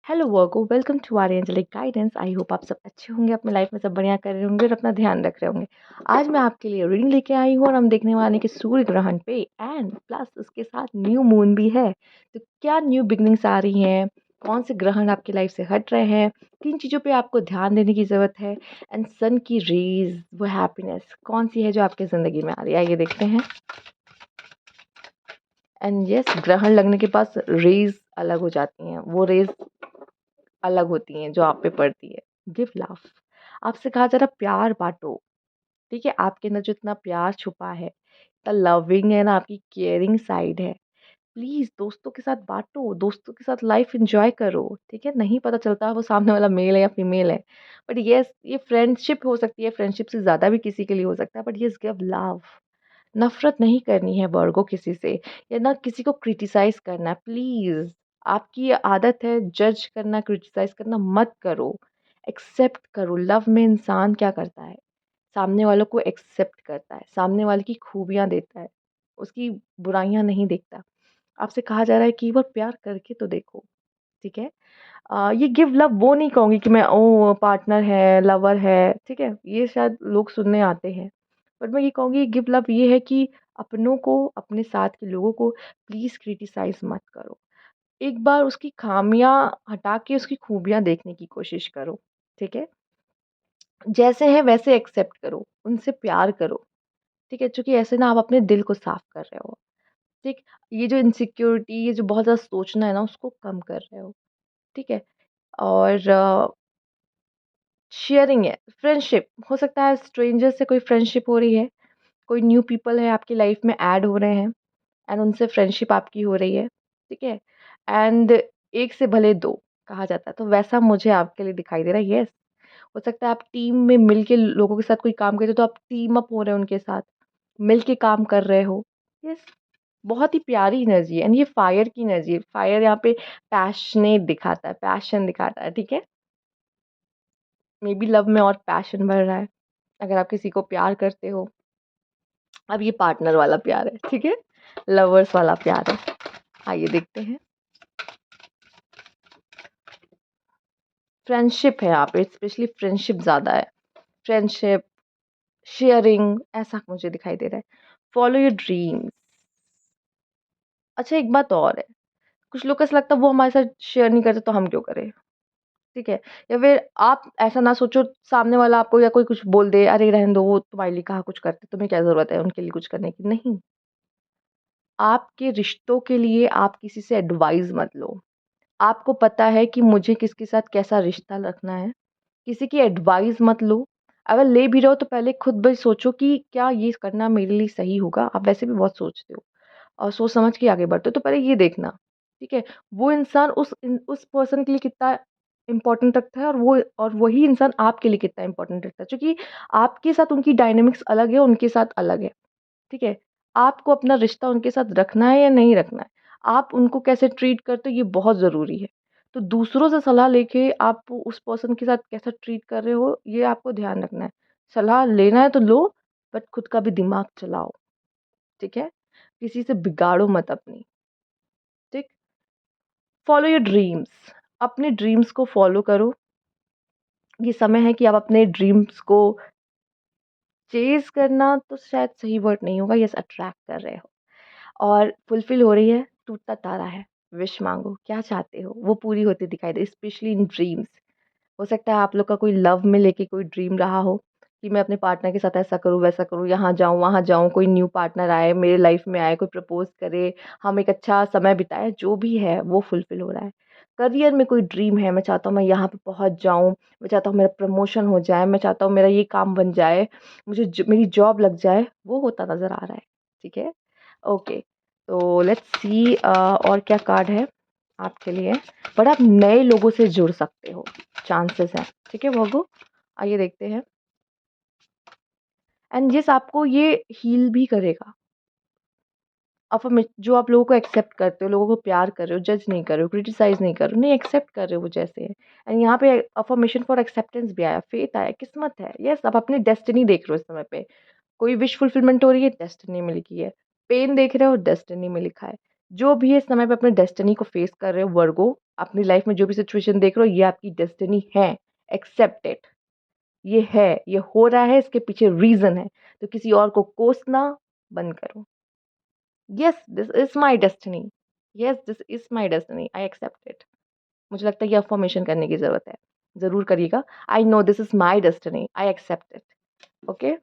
Hello Virgo, welcome to our angelic guidance. I hope आप सब अच्छे होंगे, अपने लाइफ में सब बढ़िया कर रहे होंगे और अपना ध्यान रख रहे होंगे। आज मैं आपके लिए रीडिंग लेके आई हूँ और हम देखने वाले हैं कि सूर्य ग्रहण पे एंड प्लस उसके साथ न्यू मून भी है। तो क्या न्यू बिगनिंग्स आ रही हैं, कौन से ग्रहण आपकी लाइफ से हट रहे हैं, किन चीज़ों पे आपको ध्यान देने की ज़रूरत है, एंड सन की रेज वो हैप्पीनेस कौन सी है जो आपकी ज़िंदगी में आ रही है, आइए देखते हैं। एंड यस, ग्रहण लगने के पास रेज अलग हो जाती हैं, वो रेज अलग होती हैं जो आप पे पड़ती है। गिव लव, आपसे कहा जा रहा प्यार बांटो। ठीक है, आपके अंदर जो इतना प्यार छुपा है, इतना लविंग है ना, आपकी केयरिंग साइड है, प्लीज दोस्तों के साथ बांटो, दोस्तों के साथ लाइफ एंजॉय करो। ठीक है, नहीं पता चलता वो सामने वाला मेल है या फीमेल है, बट यस ये फ्रेंडशिप हो सकती है, फ्रेंडशिप से ज्यादा भी किसी के लिए हो सकता है, बट यस गिव लव। नफ़रत नहीं करनी है वर्गो किसी से, या ना किसी को क्रिटिसाइज़ करना है, प्लीज़। आपकी ये आदत है जज करना, क्रिटिसाइज़ करना, मत करो। एक्सेप्ट करो। लव में इंसान क्या करता है, सामने वालों को एक्सेप्ट करता है, सामने वाले की खूबियाँ देता है, उसकी बुराइयाँ नहीं देखता। आपसे कहा जा रहा है कि एक बार प्यार करके तो देखो। ठीक है, ये गिव लव वो नहीं कहूँगी कि मैं ओ पार्टनर है, लवर है, ठीक है? ये शायद लोग सुनने आते हैं। बट मैं ये कहूँगी गिव लव ये है कि अपनों को, अपने साथ के लोगों को प्लीज़ क्रिटिसाइज़ मत करो। एक बार उसकी खामियाँ हटा के उसकी खूबियाँ देखने की कोशिश करो, ठीक है? जैसे हैं वैसे एक्सेप्ट करो, उनसे प्यार करो, ठीक है? चूँकि ऐसे ना आप अपने दिल को साफ कर रहे हो, ठीक? ये जो इनसिक्योरिटी, ये जो बहुत ज़्यादा सोचना है ना, उसको कम कर रहे हो, ठीक है? और शेयरिंग है, फ्रेंडशिप हो सकता है, स्ट्रेंजर से कोई फ्रेंडशिप हो रही है, कोई न्यू पीपल है आपकी लाइफ में ऐड हो रहे हैं एंड उनसे फ्रेंडशिप आपकी हो रही है, ठीक है? एंड एक से भले दो कहा जाता है, तो वैसा मुझे आपके लिए दिखाई दे रहा है। येस, हो सकता है आप टीम में मिल के लोगों के साथ कोई काम करते हो, तो आप टीम अप हो रहे हो उनके साथ, मिल के काम कर रहे हो। येस, बहुत ही प्यारी एनर्जी है एंड ये फायर की एनर्जी है। फायर यहाँ पे पैशनेट दिखाता है, पैशन दिखाता है, ठीक है? मे बी लव में और पैशन बढ़ रहा है अगर आप किसी को प्यार करते हो। अब ये पार्टनर वाला प्यार है, ठीक है? लवर्स वाला प्यार है। आइए देखते हैं। फ्रेंडशिप है यहाँ पे, स्पेशली फ्रेंडशिप ज़्यादा है। फ्रेंडशिप, शेयरिंग, ऐसा मुझे दिखाई दे रहा है। Follow your dreams. अच्छा, एक बात और है, कुछ लोग को ऐसा लगता है वो हमारे साथ शेयर नहीं करते तो हम क्यों करें, ठीक है? या फिर आप ऐसा ना सोचो सामने वाला आपको या कोई कुछ बोल दे, अरे रहने दो वो तुम्हारे लिए कहाँ कुछ करते, तुम्हें क्या ज़रूरत है उनके लिए कुछ करने की, नहीं। आपके रिश्तों के लिए आप किसी से एडवाइस मत लो। आपको पता है कि मुझे किसके साथ कैसा रिश्ता रखना है, किसी की एडवाइस मत लो। अगर ले भी रहे हो तो पहले खुद भी सोचो कि क्या ये करना मेरे लिए सही होगा? आप वैसे भी बहुत सोचते हो और सोच समझ के आगे बढ़ते हो, तो पहले ये देखना, ठीक है? वो इंसान उस पर्सन के लिए कितना इम्पोर्टेंट रखता है और वही इंसान आपके लिए कितना इम्पोर्टेंट रखता है। क्योंकि आपके साथ उनकी डायनामिक्स अलग है, उनके साथ अलग है, ठीक है? आपको अपना रिश्ता उनके साथ रखना है या नहीं रखना है? आप उनको कैसे ट्रीट करते हो ये बहुत ज़रूरी है। तो दूसरों से सलाह लेके आप उस पर्सन के साथ कैसा ट्रीट कर रहे हो ये आपको ध्यान रखना है। सलाह लेना है तो लो, बट खुद का भी दिमाग चलाओ, ठीक है? किसी से बिगाड़ो मत अपनी, ठीक? फॉलो योर ड्रीम्स, अपने ड्रीम्स को फॉलो करो। ये समय है कि आप अपने ड्रीम्स को चेज़ करना तो शायद सही वर्ड नहीं होगा, यस अट्रैक्ट कर रहे हो। और फुलफ़िल हो रही है, टूटता तारा है, विश माँगो, क्या चाहते हो? वो पूरी होती दिखाई दे, स्पेशली इन ड्रीम्स। हो सकता है आप लोग का कोई लव में लेके कोई ड्रीम रहा हो कि मैं अपने पार्टनर के साथ ऐसा करूँ, वैसा करूँ, यहाँ जाऊँ, वहाँ जाऊँ, कोई न्यू पार्टनर आए, मेरे लाइफ़ में आए, कोई प्रपोज़ करे, हम एक अच्छा समय बिताएँ, जो भी है वो फुलफ़िल हो रहा है। करियर में कोई ड्रीम है, मैं चाहता हूँ मैं यहाँ पे पहुँच जाऊँ, मैं चाहता हूँ मेरा प्रमोशन हो जाए, मैं चाहता हूँ मेरा ये काम बन जाए, मुझे मेरी जॉब लग जाए, वो होता नज़र आ रहा है, ठीक है? ओके, तो लेट्स सी और क्या कार्ड है आपके लिए। बट आप नए लोगों से जुड़ सकते हो, चांसेस हैं, ठीक है वर्गो? आइए देखते हैं। एंड यस, आपको ये हील भी करेगा। जो आप लोगों को एक्सेप्ट करते हो, लोगों को प्यार कर रहे हो, जज नहीं कर रहे हो, क्रिटिसाइज़ नहीं कर रहे हो, नहीं एक्सेप्ट कर रहे हो वो जैसे हैं। एंड यहाँ पे अफ़र्मेशन फॉर एक्सेप्टेंस भी आया, फेथ आया, किस्मत है। यस, आप अपनी डेस्टिनी देख रहे हो इस समय पे। कोई विश फुलफिलमेंट हो रही है, डेस्टिनी में लिखी है। पेन देख रहे हो, डेस्टिनी में लिखा है। जो भी इस समय पे अपने डेस्टिनी को फेस कर रहे हो वर्गो, अपनी लाइफ में जो भी सिचुएशन देख रहे हो, ये आपकी डेस्टिनी है। Accept it. ये है, ये हो रहा है, इसके पीछे रीज़न है। तो किसी और को कोसना बंद करो। Yes, this is my destiny. Yes, this is my destiny. I accept it. मुझे लगता है ये अफ़र्मेशन करने की ज़रूरत है। ज़रूर करिएगा। I know this is my destiny. I accept it. Okay?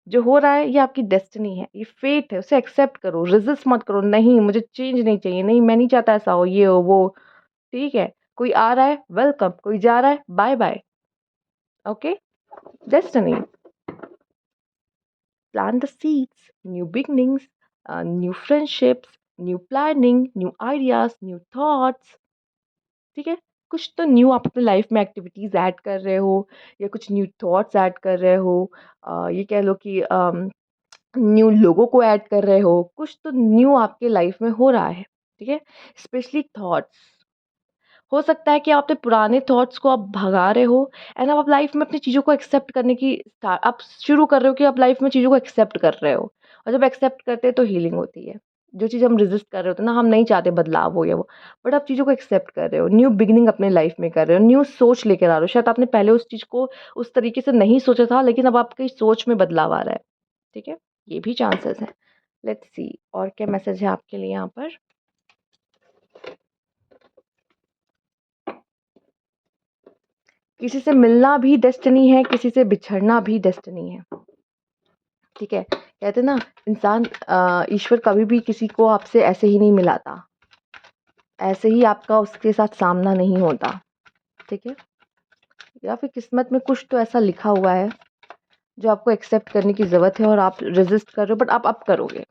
जो हो रहा है ये आपकी डेस्टिनी है, ये फेट है, उसे एक्सेप्ट करो, रेज़िस्ट मत करो, नहीं मुझे चेंज नहीं चाहिए, नहीं मैं नहीं चाहता ऐसा हो, ये हो, वो, ठीक है? कोई आ रहा है वेलकम, कोई जा रहा है bye-bye, okay? Destiny, plant the seeds, new beginnings, new friendships, new planning, new ideas, new thoughts, ठीक है? कुछ तो न्यू आप अपनी लाइफ में एक्टिविटीज़ ऐड कर रहे हो या कुछ न्यू थॉट्स ऐड कर रहे हो। ये कह लो कि न्यू लोगों को ऐड कर रहे हो, कुछ तो न्यू आपके लाइफ में हो रहा है, ठीक है? Specially thoughts. हो सकता है कि आप अपने पुराने थॉट्स को आप भगा रहे हो एंड अब आप लाइफ में अपनी चीज़ों को एक्सेप्ट करने की आप शुरू कर रहे हो कि आप लाइफ में चीज़ों को एक्सेप्ट कर रहे हो। और जब एक्सेप्ट करते हैं तो हीलिंग होती है। जो चीज़ हम रेज़िस्ट कर रहे होते हैं ना, हम नहीं चाहते बदलाव हो या वो, बट आप चीज़ों को एक्सेप्ट कर रहे हो, न्यू बिगिनिंग अपने लाइफ में कर रहे हो, न्यू सोच लेकर आ रहे हो। शायद आपने पहले उस चीज़ को उस तरीके से नहीं सोचा था, लेकिन अब आपकी सोच में बदलाव आ रहा है, ठीक है? ये भी चांसेस हैं। लेट्स सी और क्या मैसेज है आपके लिए यहाँ पर? किसी से मिलना भी डेस्टिनी है, किसी से बिछड़ना भी डेस्टिनी है, ठीक है? कहते हैं ना, इंसान ईश्वर कभी भी किसी को आपसे ऐसे ही नहीं मिलाता, ऐसे ही आपका उसके साथ सामना नहीं होता, ठीक है? या फिर किस्मत में कुछ तो ऐसा लिखा हुआ है, जो आपको एक्सेप्ट करने की ज़रूरत है और आप रेज़िस्ट कर रहे हो, बट आप अब करोगे।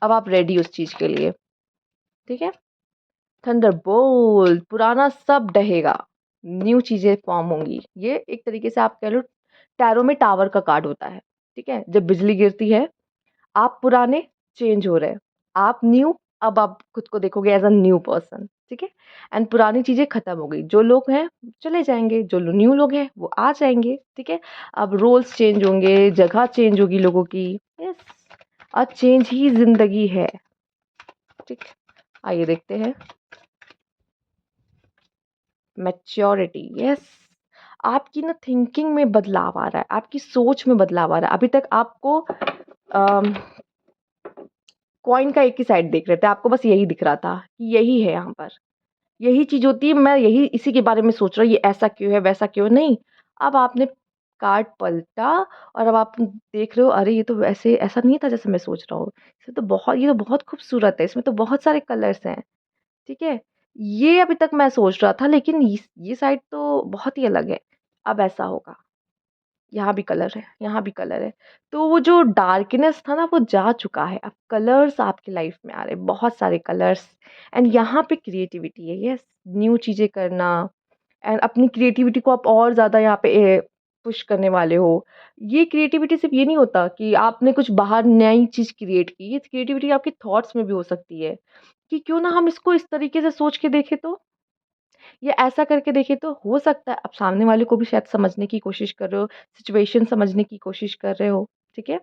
अब आप रेडी उस चीज़ के लिए, ठीक है? थंडरबोल्ट, पुराना सब डहेगा, न्यू चीज़ें फ़ॉर्म होंगी। ये एक तरीके से आप कह लो टैरो में टावर का कार्ड होता है, ठीक है? जब बिजली गिरती है, आप पुराने चेंज हो रहे हैं, आप न्यू, अब आप खुद को देखोगे एज़ अ न्यू पर्सन, ठीक है? एंड पुरानी चीज़ें खत्म हो गई, जो लोग हैं चले जाएँगे, जो न्यू लोग हैं वो आ जाएँगे, ठीक है? अब रोल्स चेंज होंगे, जगह चेंज होगी लोगों की, यस, चेंज ही ज़िंदगी है, ठीक? आइए देखते हैं। मैच्योरिटी, यस, आपकी ना थिंकिंग में बदलाव आ रहा है, आपकी सोच में बदलाव आ रहा है। अभी तक आपको कॉइन का एक ही साइड देख रहे थे, आपको बस यही दिख रहा था कि यही है यहाँ पर, यही चीज़ होती है, मैं यही इसी के बारे में सोच रहा हूँ, ये ऐसा क्यों है, वैसा क्यों है? नहीं, अब आपने कार्ड पलटा और अब आप देख रहे हो, अरे ये तो वैसे ऐसा नहीं था जैसे मैं सोच रहा हूँ। इसमें तो बहुत, ये तो बहुत खूबसूरत है, इसमें तो बहुत सारे कलर्स हैं, ठीक है? ये अभी तक मैं सोच रहा था, लेकिन ये साइड तो बहुत ही अलग है, अब ऐसा होगा। यहाँ भी कलर है, यहाँ भी कलर है। तो वो जो डार्कनेस था ना, वो जा चुका है। अब कलर्स आपकी लाइफ में आ रहे हैं, बहुत सारे कलर्स, एंड यहाँ पे क्रिएटिविटी है, यस, न्यू चीज़ें करना एंड अपनी क्रिएटिविटी को आप और ज़्यादा यहाँ पे पुश करने वाले हो। ये क्रिएटिविटी सिर्फ़ ये नहीं होता कि आपने कुछ बाहर नई चीज़ क्रिएट की, ये क्रिएटिविटी आपके थॉट्स में भी हो सकती है, कि क्यों ना हम इसको इस तरीके से सोच के देखें तो? या ऐसा करके देखें तो? हो सकता है आप सामने वाले को भी शायद समझने की कोशिश कर रहे हो, सिचुएशन समझने की कोशिश कर रहे हो, ठीक है?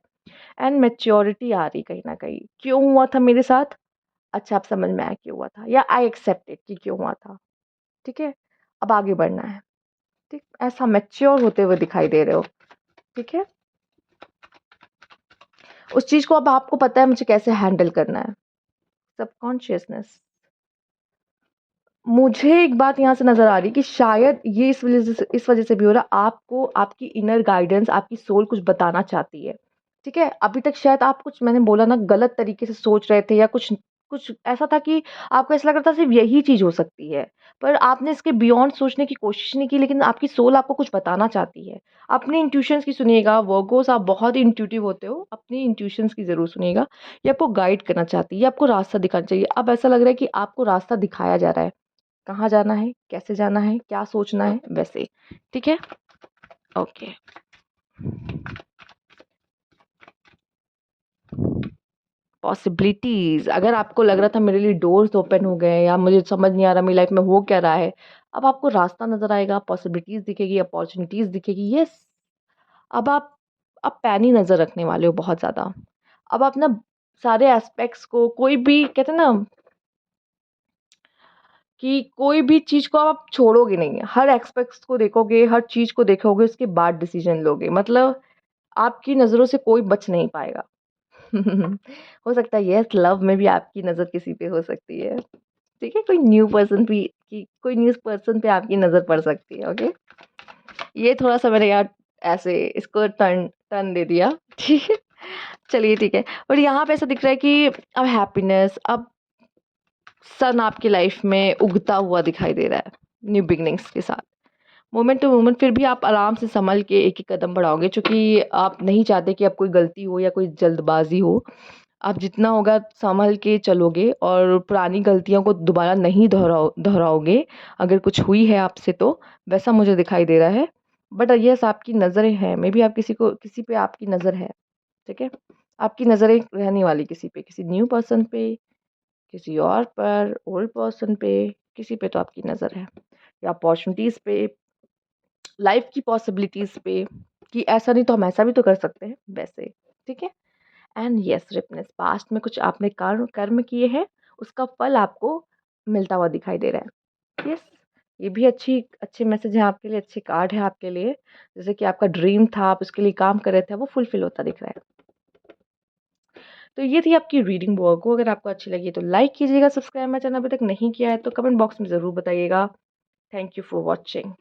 एंड मैच्योरिटी आ रही कहीं न कहीं, क्यों हुआ था मेरे साथ? अच्छा, अब समझ में आया क्यों हुआ था, या आई एक्सेप्ट इट कि क्यों हुआ था, ठीक है? अब आगे बढ़ना है, ठीक? ऐसा मैच्योर होते हुए दिखाई दे रहे हो, ठीक है? उस चीज़ को अब आपको पता है मुझे कैसे हैंडल करना है, सबकॉन्शियसनेस। मुझे एक बात यहाँ से नज़र आ रही है कि शायद ये इस वज़ह से भी हो रहा है, आपको आपकी इनर गाइडेंस, आपकी सोल कुछ बताना चाहती है, ठीक है? अभी तक शायद आप कुछ, मैंने बोला ना, गलत तरीके से सोच रहे थे, या कुछ कुछ ऐसा था कि आपको ऐसा लग रहा था सिर्फ़ यही चीज़ हो सकती है। पर आपने इसके बियॉन्ड सोचने की कोशिश नहीं की, लेकिन आपकी सोल आपको कुछ बताना चाहती है। अपनी इंट्यूशंस की सुनिएगा, वर्गोज़ आप बहुत ही इंट्यूटिव होते हो, अपनी इंट्यूशंस की ज़रूर सुनिएगा। ये आपको गाइड करना चाहती है, ये आपको रास्ता दिखाना चाहिए। अब ऐसा लग रहा है कि आपको रास्ता दिखाया जा रहा है। कहाँ जाना है, कैसे जाना है, क्या सोचना है, वैसे, ठीक है? ओके। पॉसिबिलिटीज़, अगर आपको लग रहा था मेरे लिए डोर्स ओपन हो गए या मुझे समझ नहीं आ रहा मेरी लाइफ में हो क्या रहा है, अब आपको रास्ता नज़र आएगा, पॉसिबिलिटीज़ दिखेगी, अपॉर्च्युनिटीज़ दिखेगी, यस। अब आप पैनी नज़र रखने वाले हो बहुत ज़्यादा। अब आप ना सारे एस्पेक्ट्स को, कोई भी कहते हैं ना कि कोई भी चीज़ को आप छोड़ोगे नहीं। हर एस्पेक्ट्स को देखोगे, हर चीज़ को देखोगे, उसके बाद डिसीज़न लोगे। मतलब आपकी नज़रों से कोई बच नहीं पाएगा। हो सकता है यस, लव में भी आपकी नज़र किसी पे हो सकती है। ठीक है? कोई न्यू पर्सन पे आपकी नज़र पड़ सकती है, ओके? ये थोड़ा-सा मैंने यार ऐसे इसको टर्न टर्न दे दिया। ठीक है? चलिए ठीक है। और यहाँ पे ऐसा दिख रहा है कि अब हैप्पीनेस, अब सन आपकी लाइफ में उगता हुआ दिखाई दे रहा है, न्यू बिगिनिंग्स के साथ। मोमेंट टू मोमेंट फिर भी आप आराम से सँभल के एक-एक कदम बढ़ाओगे, चूँकि आप नहीं चाहते कि अब कोई गलती हो या कोई जल्दबाज़ी हो। आप जितना होगा सँभल के चलोगे और पुरानी गलतियों को दोबारा नहीं दोहराओगे, अगर कुछ हुई है आपसे तो, वैसा मुझे दिखाई दे रहा है। बट येस, आपकी नज़रें हैं, मेबी आप किसी पे आपकी नज़र है, ठीक है? आपकी नज़रें रहने वाली किसी पे, किसी न्यू पर्सन पे, किसी और पर, ओल्ड पर्सन पे, किसी पे तो आपकी नज़र है। या अपॉर्च्युनिटीज़ पे, लाइफ़ की पॉसिबिलिटीज़ पे, कि ऐसा नहीं तो हम ऐसा भी तो कर सकते हैं, वैसे, ठीक है? एंड यस, रिपनेस, पास्ट में कुछ आपने कर्म किए हैं, उसका फल आपको मिलता हुआ दिखाई दे रहा है। यस, ये भी अच्छे मैसेज हैं आपके लिए, अच्छे कार्ड है आपके लिए। जैसे कि आपका ड्रीम था, आप उसके लिए काम कर रहे थे, वो फुलफिल होता दिख रहा है। तो ये थी आपकी रीडिंग वर्क। अगर आपको अच्छी लगी तो लाइक कीजिएगा, सब्सक्राइब मेरा चैनल अभी तक नहीं किया है तो कमेंट बॉक्स में ज़रूर बताइएगा। Thank you for watching.